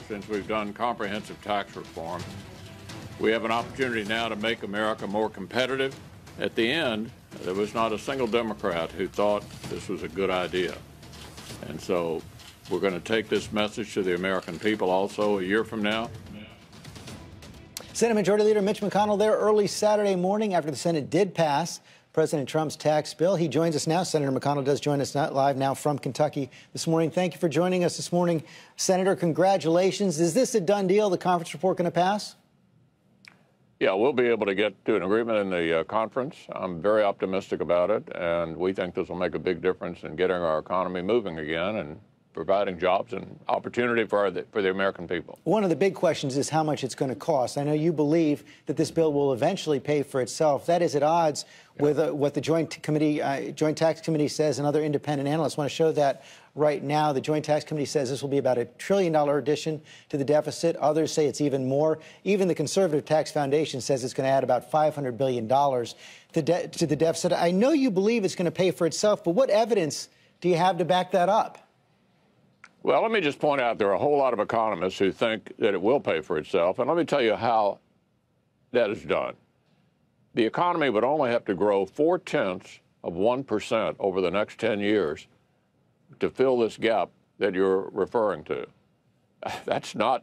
since we've done comprehensive tax reform. We have an opportunity now to make America more competitive. At the end, there was not a single Democrat who thought this was a good idea. And so we're going to take this message to the American people also a year from now. Senate Majority Leader Mitch McConnell there early Saturday morning after the Senate did pass President Trump's tax bill. He joins us now. Senator McConnell does join us live now from Kentucky this morning. Thank you for joining us this morning. Senator, congratulations. Is this a done deal, the conference report going to pass? Yeah, we'll be able to get to an agreement in the conference. I'm very optimistic about it, and we think this will make a big difference in getting our economy moving again and providing jobs and opportunity for the American people. One of the big questions is how much it's going to cost. I know you believe that this bill will eventually pay for itself. That is at odds with what the Joint Tax Committee says, and other independent analysts want to show that right now. The Joint Tax Committee says this will be about $1 trillion addition to the deficit. Others say it's even more. Even the Conservative Tax Foundation says it's going to add about $500 billion to the deficit. I know you believe it's going to pay for itself, but what evidence do you have to back that up? Well, let me just point out there are a whole lot of economists who think that it will pay for itself, and let me tell you how that is done. The economy would only have to grow 0.4% over the next 10 years to fill this gap that you're referring to. That's not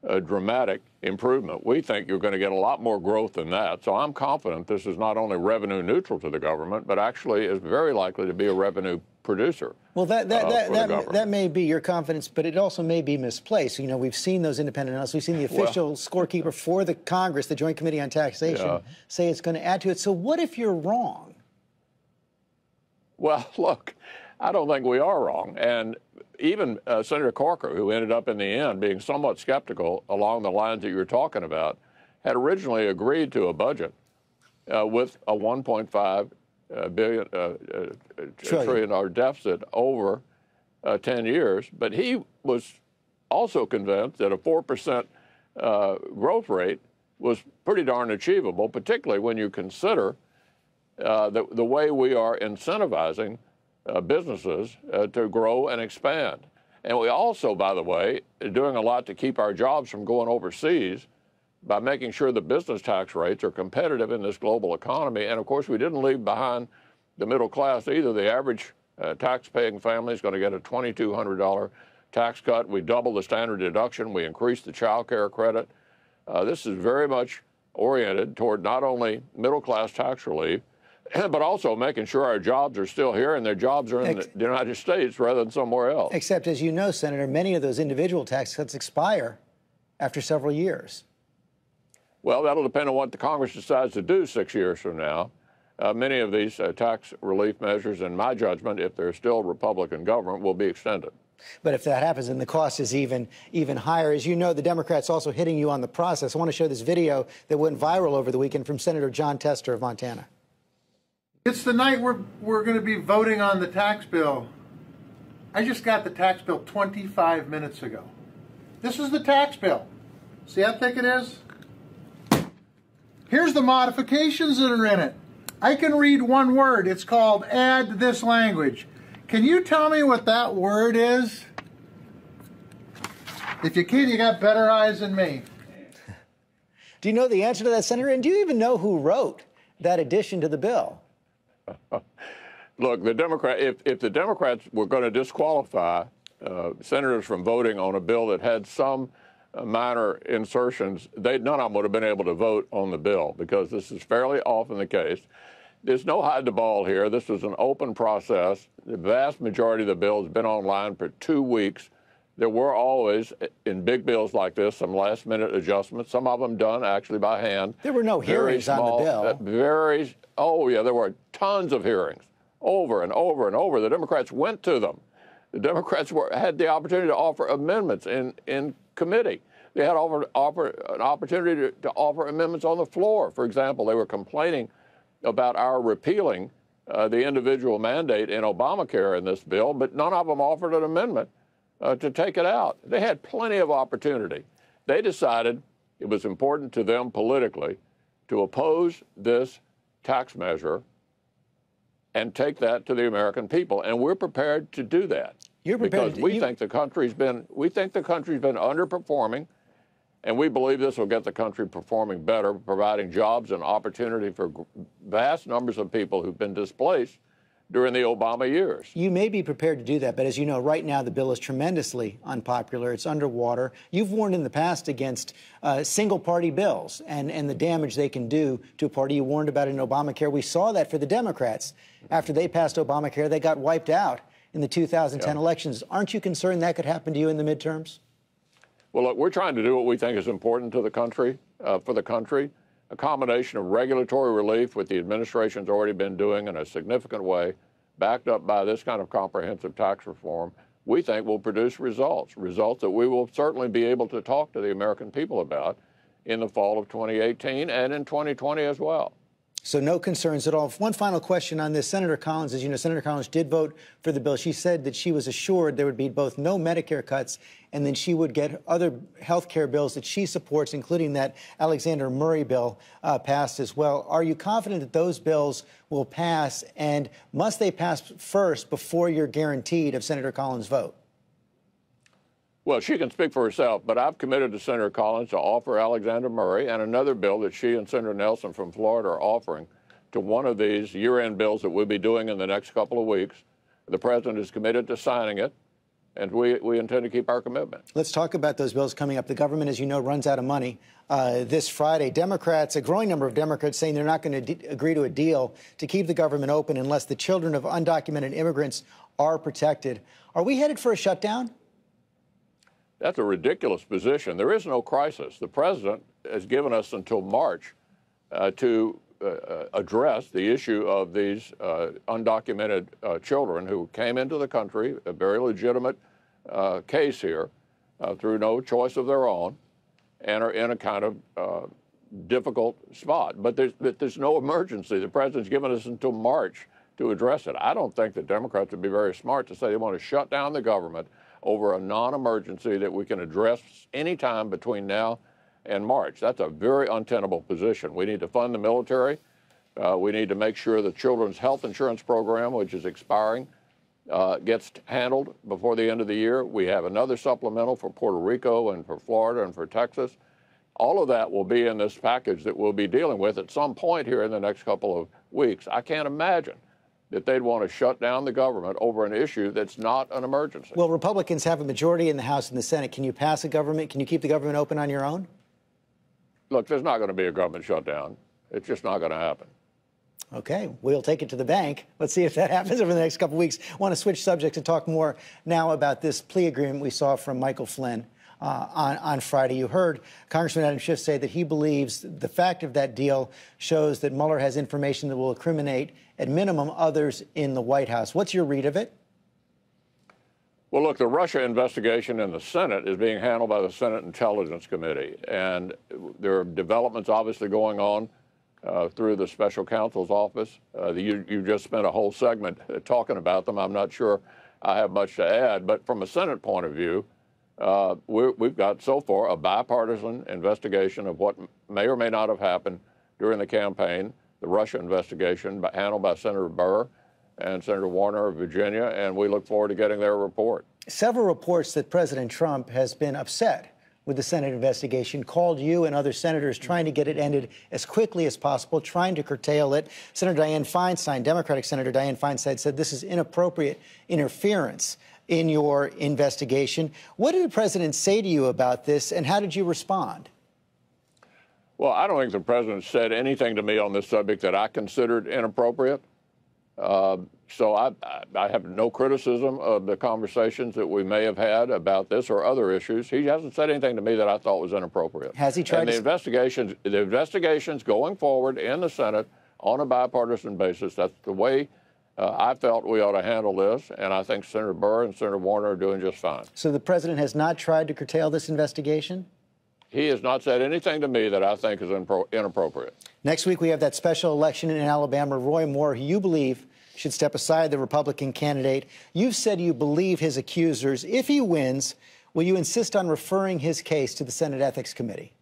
a dramatic improvement. We think you're going to get a lot more growth than that. So I'm confident this is not only revenue neutral to the government, but actually is very likely to be a revenue producer. Well, that may be your confidence, but it also may be misplaced. You know, we've seen those independent analysts. We've seen the official scorekeeper for the Congress, the Joint Committee on Taxation, say it's going to add to it. So what if you're wrong? Well, look, I don't think we are wrong. And even Senator Corker, who ended up in the end being somewhat skeptical along the lines that you were talking about, had originally agreed to a budget with a $1.5 trillion deficit over 10 years. But he was also convinced that a 4% growth rate was pretty darn achievable, particularly when you consider the way we are incentivizing businesses to grow and expand. And we also, by the way, are doing a lot to keep our jobs from going overseas by making sure the business tax rates are competitive in this global economy. And of course, we didn't leave behind the middle class either. The average tax-paying family is going to get a $2,200 tax cut. We doubled the standard deduction. We increased the child care credit. This is very much oriented toward not only middle-class tax relief, but also making sure our jobs are still here and their jobs are in the United States rather than somewhere else. Except, as you know, Senator, many of those individual tax cuts expire after several years. Well, that'll depend on what the Congress decides to do 6 years from now. Many of these tax relief measures, in my judgment, if they're still Republican government, will be extended. But if that happens, then the cost is even higher. As you know, the Democrats also hitting you on the process. I want to show this video that went viral over the weekend from Senator Jon Tester of Montana. It's the night we're going to be voting on the tax bill. I just got the tax bill 25 minutes ago. This is the tax bill. See how thick it is? Here's the modifications that are in it. I can read one word. It's called add this language. Can you tell me what that word is? If you can, you got better eyes than me. Do you know the answer to that, Senator? And do you even know who wrote that addition to the bill? Look, if the Democrats were going to disqualify senators from voting on a bill that had some minor insertions, none of them would have been able to vote on the bill, because this is fairly often the case. There's no hide the ball here. This was an open process. The vast majority of the bill has been online for 2 weeks. There were always, in big bills like this, some last-minute adjustments, some of them done actually by hand. There were no hearings on the bill. Oh, yeah, there were tons of hearings, over and over and over. The Democrats went to them. The Democrats had the opportunity to offer amendments in committee. They had an opportunity to offer amendments on the floor. For example, they were complaining about our repealing the individual mandate in Obamacare in this bill, but none of them offered an amendment to take it out. They had plenty of opportunity. They decided it was important to them politically to oppose this tax measure and take that to the American people, and we're prepared to do that. You're prepared because we think the country's been underperforming, and we believe this will get the country performing better, providing jobs and opportunity for vast numbers of people who've been displaced during the Obama years. You may be prepared to do that, but as you know, right now the bill is tremendously unpopular. It's underwater. You've warned in the past against single-party bills and the damage they can do to a party. You warned about it in Obamacare. We saw that for the Democrats. After they passed Obamacare, they got wiped out in the 2010 elections. Aren't you concerned that could happen to you in the midterms? Well, look, we're trying to do what we think is important to the country, for the country. A combination of regulatory relief, which the administration's already been doing in a significant way, backed up by this kind of comprehensive tax reform, we think will produce results that we will certainly be able to talk to the American people about in the fall of 2018 and in 2020 as well. So no concerns at all. One final question on this. Senator Collins, as you know, Senator Collins did vote for the bill. She said that she was assured there would be both no Medicare cuts and then she would get other health care bills that she supports, including that Alexander Murray bill passed as well. Are you confident that those bills will pass, and must they pass first before you're guaranteed of Senator Collins' vote? Well, she can speak for herself, but I've committed to Senator Collins to offer Alexander Murray and another bill that she and Senator Nelson from Florida are offering to one of these year-end bills that we'll be doing in the next couple of weeks. The president is committed to signing it, and we intend to keep our commitment. Let's talk about those bills coming up. The government, as you know, runs out of money this Friday. Democrats, a growing number of Democrats, saying they're not going to agree to a deal to keep the government open unless the children of undocumented immigrants are protected. Are we headed for a shutdown? That's a ridiculous position. There is no crisis. The president has given us until March to address the issue of these undocumented children who came into the country, a very legitimate case here, through no choice of their own, and are in a kind of difficult spot. But there's no emergency. The president's given us until March to address it. I don't think the Democrats would be very smart to say they want to shut down the government over a non-emergency that we can address anytime between now and March. That's a very untenable position. We need to fund the military. We need to make sure the children's health insurance program, which is expiring, gets handled before the end of the year. We have another supplemental for Puerto Rico and for Florida and for Texas. All of that will be in this package that we'll be dealing with at some point here in the next couple of weeks. I can't imagine that they'd want to shut down the government over an issue that's not an emergency. Well, Republicans have a majority in the House and the Senate. Can you pass a government? Can you keep the government open on your own? Look, there's not going to be a government shutdown. It's just not going to happen. Okay, we'll take it to the bank. Let's see if that happens over the next couple of weeks. I want to switch subjects and talk more now about this plea agreement we saw from Michael Flynn on Friday. You heard Congressman Adam Schiff say that he believes the fact of that deal shows that Mueller has information that will incriminate, at minimum, others in the White House. What's your read of it? Well, look, the Russia investigation in the Senate is being handled by the Senate Intelligence Committee, and there are developments obviously going on through the special counsel's office. You just spent a whole segment talking about them. I'm not sure I have much to add, but from a Senate point of view, we've got so far a bipartisan investigation of what may or may not have happened during the campaign, the Russia investigation handled by Senator Burr and Senator Warner of Virginia, and we look forward to getting their report. Several reports that President Trump has been upset with the Senate investigation, called you and other senators trying to get it ended as quickly as possible, trying to curtail it. Senator Dianne Feinstein, Democratic Senator Dianne Feinstein, said this is inappropriate interference in your investigation. What did the president say to you about this, and how did you respond? Well, I don't think the president said anything to me on this subject that I considered inappropriate. So I have no criticism of the conversations that we may have had about this or other issues. He hasn't said anything to me that I thought was inappropriate. Has he tried and the investigations going forward in the Senate on a bipartisan basis, that's the way I felt we ought to handle this, and I think Senator Burr and Senator Warner are doing just fine. So the president has not tried to curtail this investigation? He has not said anything to me that I think is inappropriate. Next week, we have that special election in Alabama. Roy Moore, who you believe should step aside, the Republican candidate. You've said you believe his accusers. If he wins, will you insist on referring his case to the Senate Ethics Committee?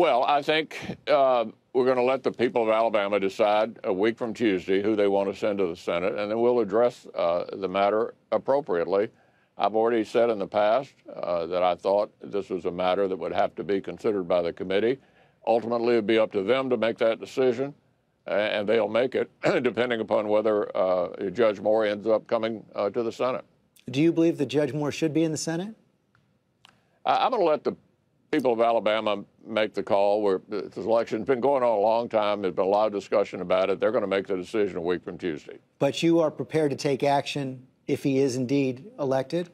Well, I think we're going to let the people of Alabama decide a week from Tuesday who they want to send to the Senate, and then we'll address the matter appropriately. I've already said in the past that I thought this was a matter that would have to be considered by the committee. Ultimately, it would be up to them to make that decision, and they'll make it depending upon whether Judge Moore ends up coming to the Senate. Do you believe that Judge Moore should be in the Senate? I'm going to let the people of Alabama make the call. This election's been going on a long time. There's been a lot of discussion about it. They're going to make the decision a week from Tuesday. But you are prepared to take action if he is indeed elected?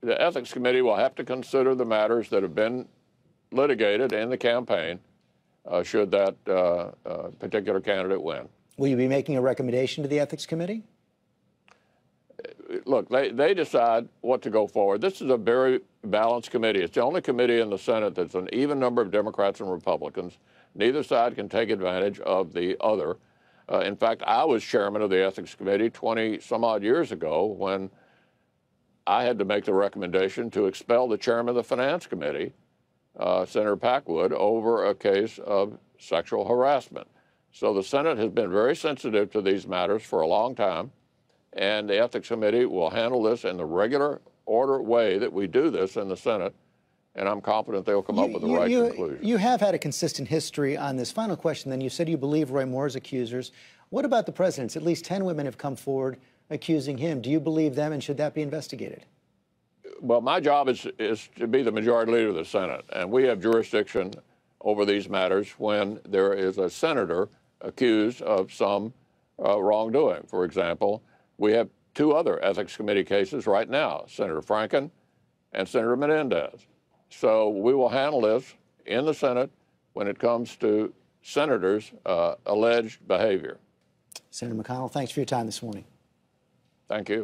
The Ethics Committee will have to consider the matters that have been litigated in the campaign should that particular candidate win. Will you be making a recommendation to the Ethics Committee? Look, they decide what to go forward. This is a very balanced committee. It's the only committee in the Senate that's an even number of Democrats and Republicans. Neither side can take advantage of the other. In fact, I was chairman of the Ethics Committee 20-some-odd years ago when I had to make the recommendation to expel the chairman of the Finance Committee, Senator Packwood, over a case of sexual harassment. So the Senate has been very sensitive to these matters for a long time, and the Ethics Committee will handle this in the regular order way that we do this in the Senate, and I'm confident they'll come up with the right conclusion. You have had a consistent history on this. Final question, then. You said you believe Roy Moore's accusers. What about the president's? At least 10 women have come forward accusing him. Do you believe them, and should that be investigated? Well, my job is to be the majority leader of the Senate, and we have jurisdiction over these matters when there is a senator accused of some wrongdoing. For example, we have two other Ethics Committee cases right now, Senator Franken and Senator Menendez. So we will handle this in the Senate when it comes to senators' alleged behavior. Senator McConnell, thanks for your time this morning. Thank you.